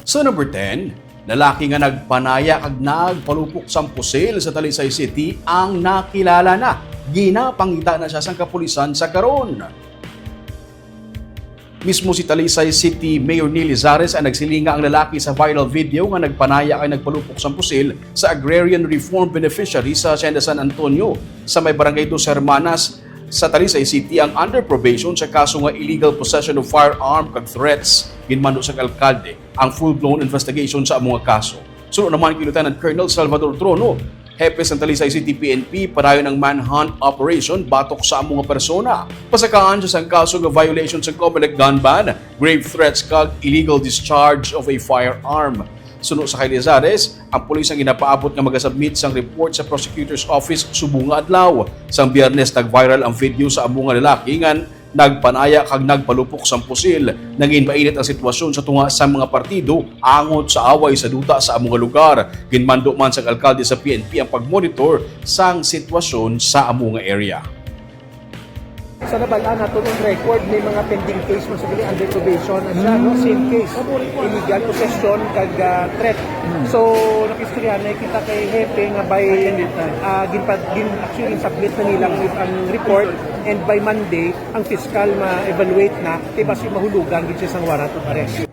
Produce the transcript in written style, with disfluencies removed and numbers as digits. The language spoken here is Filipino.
So number 10, lalaki nga nagpanaya kag nagpalupok sang pusil sa Talisay City ang nakilala na. Ginapangita na siya sang kapulisan sa karon. Mismo si Talisay City Mayor Neil Lizares ang nagsilinga ang lalaki sa viral video nga nagpanaya kay nagpalupok sang pusil sa Agrarian Reform Beneficiary sa Hacienda San Antonio sa may barangay 2 Hermanas sa Talisay City ang under probation sa kaso nga illegal possession of firearm kag threats. Ginmando sa alkalde ang full-blown investigation sa mga kaso. Sunod naman kay Lieutenant Colonel Salvador Trono, hepe sa Talisay City PNP, padayon ng Manhunt Operation batok sa mga persona. Pasakaan siya sa kaso ng violation sa Comelec gun ban, grave threats kag illegal discharge of a firearm. Sunod sa kay Lizares, ang pulis ang ginapaabot nga magasubmit sang report sa Prosecutor's Office subong nga adlaw. Sang Biyernes nag-viral ang video sa among nga lalaki nga nagpanaya kag nagpalupok sang pusil. Naging mainit ang sitwasyon sa tunga sa mga partido angot sa away sa duta sa among lugar. Ginmando man sa alkalde sa PNP ang pagmonitor sang sitwasyon sa among area. Sa nabalaan nato ng record, may mga pending case mo sa gali under probation at siya, no? Same case, illegal possession kag threat. So nakistorya na kita kay Hepe nga by actually submit na nilang ang report, and by Monday ang fiscal ma-evaluate na kay basi mahulugan gid siya sang warrant of arrest.